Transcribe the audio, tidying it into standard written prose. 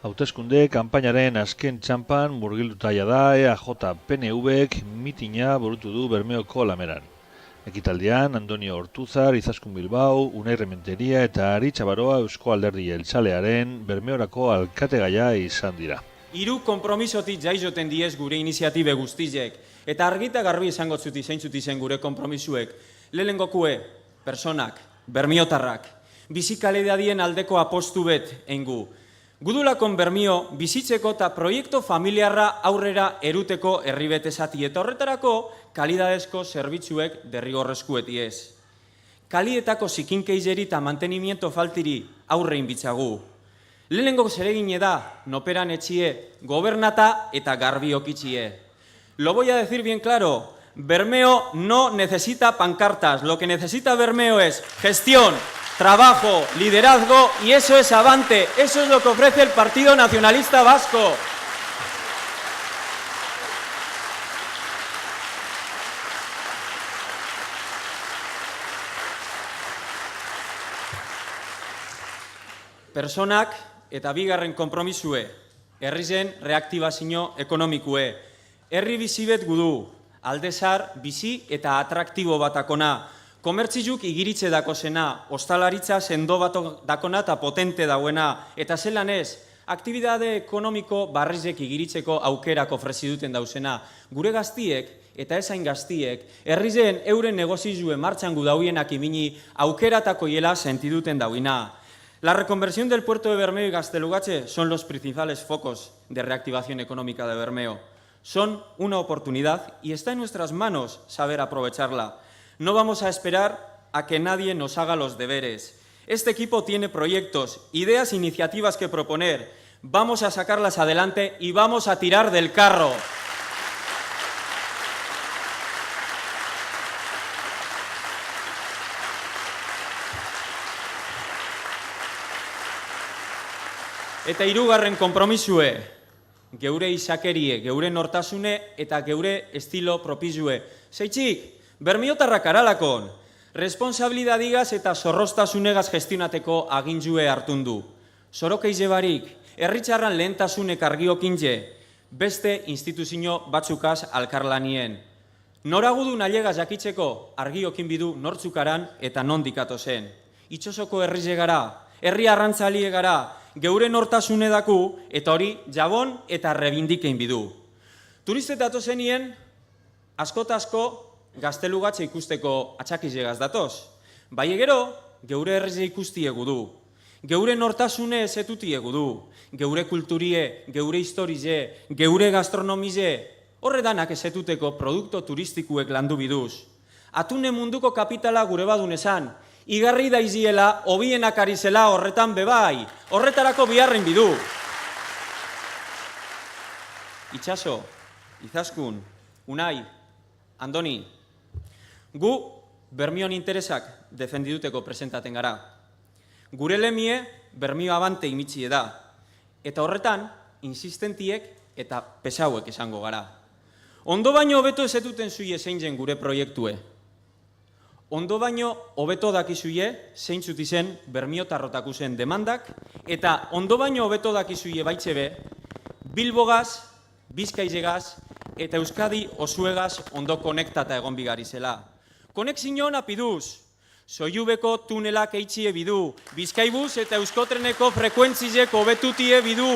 Hauteskunde kanpainaren azken txanpan murgilduta da EAJ-PNVek mitina burutu du Bermeoko Lameran. Ekitaldian, Andonio Ortuzar, Izaskun Bilbao, Unai Rementeria eta Aritz Abaroa Eusko Alderdi Jeltzalearen Bermeorako alkategaia izan dira. Hiru konpromisotik jaizoten diez gure iniziatibe guztizek, eta argita garbi izango zuti zeintzuti zen gure konpromisuek. Lehenengokue, personak, bermiotarrak, bizikalidadien aldeko apostu bet eingu. Gudulakon Bermio bizitzeko eta proiektu familiarra aurrera eruteko herribet esati eta horretarako kalidadezko zerbitzuek derrigorrezkueti ez. Kalietako zikinkeizeri eta mantenimiento faltiri aurrein bitzagu. Lehenengo zeregine da, noperan etxie, gobernata eta garbi okitxie. Lo voy a decir bien claro, Bermeo no necesita pancartas, lo que necesita Bermeo es gestión, trabajo, liderazgo y eso es Avante, eso es lo que ofrece el Partido Nacionalista Vasco. Personak eta bigarren konpromisue, herrizen reaktibazio ekonomikue, herri bizibet gudu, aldezar bizi eta atraktibo batakona, komertzizuk igiritze dakozena, ostalaritza sendo bat dakona eta potente dauena, eta zelan ez, aktibidade ekonomiko barrizek igiritzeko aukerak ofrezi duten dauzena. Gure gaztiek eta ezain gaztiek, herrizen euren negozizue martxan gudauienak imini aukeratako hiela sentiduten dauina. La reconversión del puerto de Bermeo y Gaztelugatxe son los principales focos de reactivación económica de Bermeo. Son una oportunidad y está en nuestras manos saber aprovecharla. No vamos a esperar a que nadie nos haga los deberes. Este equipo tiene proyectos, ideas, iniciativas que proponer. Vamos a sacarlas adelante y vamos a tirar del carro. Eta hirugarren konpromisue, geure izakerie, geure nortasune eta geure estilo propizue. Zeitzik, bermiotarrak aralakon, responsabilidadigaz eta zorrostasunegaz gestionateko agintzue hartundu. Zorokeize barik, herritxarran lehentasunek argiokintze, beste instituzio batzukaz alkarlanien. Noragudu nailegaz jakitzeko argiokin bidu nortzukaran eta nondikato zen. Itxosoko herrize gara, herri arrantzalie gara, geure nortasune daku eta hori jabon eta rebindikein bidu. Turistetatu zenien, asko Gaztelugatxe ikusteko atxakizegaz datoz. Bai egero, geure herrize ikustiegu du. Geure nortasune ezetutiegu du. Geure kulturie, geure historize, geure gastronomize, horredanak ezetuteko produkto turistikuek landu biduz. Atune munduko kapitala gure badun esan, igarri daiziela, hobienak ari zela horretan bebai, horretarako biharren bidu. Itxaso, Izaskun, Unai, Andoni, gu Bermion interesak defendiduteko presentaten gara. Gure lemie Bermio Avante imitzie da, eta horretan insistentiek eta pesauek esango gara. Ondo baino hobeto ezetuten zuie zein zen gure proiektue. Ondo baino hobeto dakizuie zeintzut izen bermiotarrotakuzen demandak, eta ondo baino hobeto dakizuie baitxebe Bilbogaz, Bizkaizegaz eta Euskadi osuegaz ondo konektata egon bigari zela. Konexion apiduz, Soiubeko tunelak eitxie bidu, Bizkaibuz eta Euskotreneko frekuentzizek hobetutie bidu.